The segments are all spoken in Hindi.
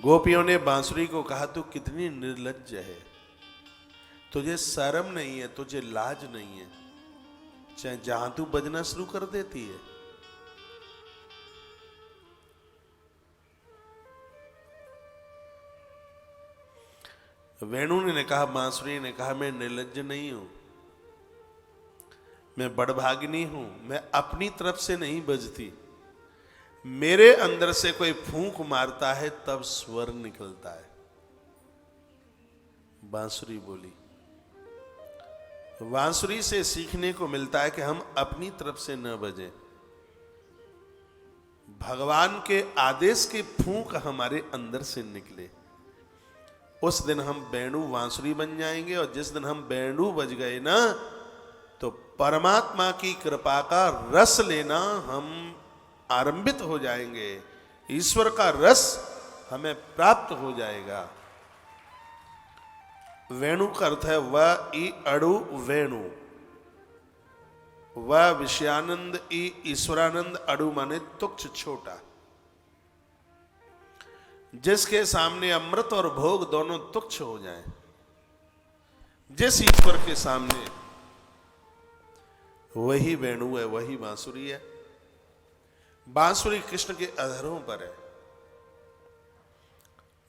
गोपियों ने बांसुरी को कहा, तू कितनी निर्लज्ज है, तुझे शर्म नहीं है, तुझे लाज नहीं है, चाहे जहां तू बजना शुरू कर देती है। वेणु ने कहा, बांसुरी ने कहा, मैं निर्लज्ज नहीं हूं, मैं बड़भागिनी हूं, मैं अपनी तरफ से नहीं बजती, मेरे अंदर से कोई फूंक मारता है तब स्वर निकलता है। बांसुरी बोली। बांसुरी से सीखने को मिलता है कि हम अपनी तरफ से न बजें, भगवान के आदेश की फूंक हमारे अंदर से निकले। उस दिन हम वेणु बांसुरी बन जाएंगे, और जिस दिन हम वेणु बज गए ना, तो परमात्मा की कृपा का रस लेना हम आरंभित हो जाएंगे, ईश्वर का रस हमें प्राप्त हो जाएगा। वेणु का अर्थ है व ई अड़ु वेणु, व विषयानंद ई ईश्वरानंद, अड़ु माने तुच्छ छोटा। जिसके सामने अमृत और भोग दोनों तुच्छ हो जाएं, जिस ईश्वर के सामने, वही वेणु है, वही बांसुरी है। बांसुरी कृष्ण के अधरों पर है।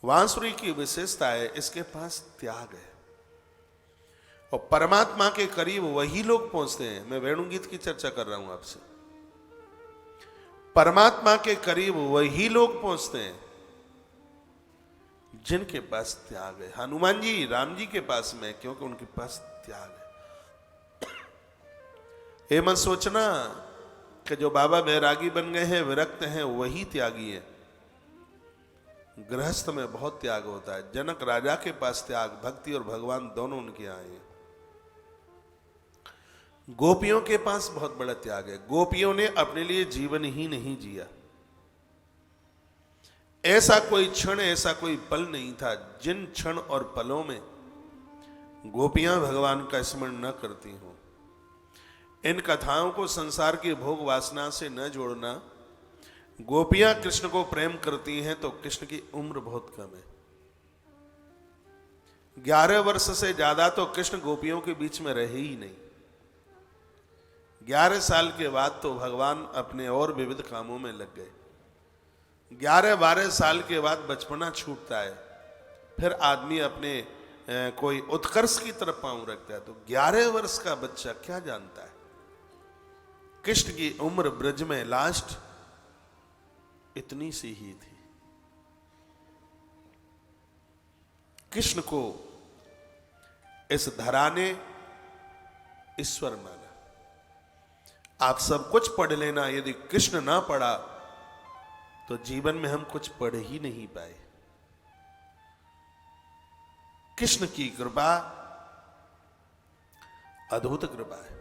बांसुरी की विशेषता है, इसके पास त्याग है, और परमात्मा के करीब वही लोग पहुंचते हैं। मैं वेणु गीत की चर्चा कर रहा हूं आपसे। परमात्मा के करीब वही लोग पहुंचते हैं जिनके पास त्याग है। हनुमान जी राम जी के पास में, क्योंकि उनके पास त्याग है। ये मत सोचना कि जो बाबा बैरागी बन गए हैं, विरक्त हैं, वही त्यागी है। गृहस्थ में बहुत त्याग होता है। जनक राजा के पास त्याग, भक्ति और भगवान दोनों उनके यहाँ हैं। गोपियों के पास बहुत बड़ा त्याग है। गोपियों ने अपने लिए जीवन ही नहीं जिया। ऐसा कोई क्षण, ऐसा कोई पल नहीं था जिन क्षण और पलों में गोपियां भगवान का स्मरण न करती हों। इन कथाओं को संसार की भोग वासना से न जोड़ना। गोपियां कृष्ण को प्रेम करती हैं तो कृष्ण की उम्र बहुत कम है। 11 वर्ष से ज्यादा तो कृष्ण गोपियों के बीच में रहे ही नहीं। 11 साल के बाद तो भगवान अपने और विविध कामों में लग गए। 11-12 साल के बाद बचपना छूटता है, फिर आदमी अपने कोई उत्कर्ष की तरफ पांव रखता है। तो 11 वर्ष का बच्चा क्या जानता है। कृष्ण की उम्र ब्रज में लास्ट इतनी सी ही थी। कृष्ण को इस धरा ने ईश्वर माना। आप सब कुछ पढ़ लेना, यदि कृष्ण ना पढ़ा तो जीवन में हम कुछ पढ़ ही नहीं पाए। कृष्ण की कृपा अद्भुत कृपा है।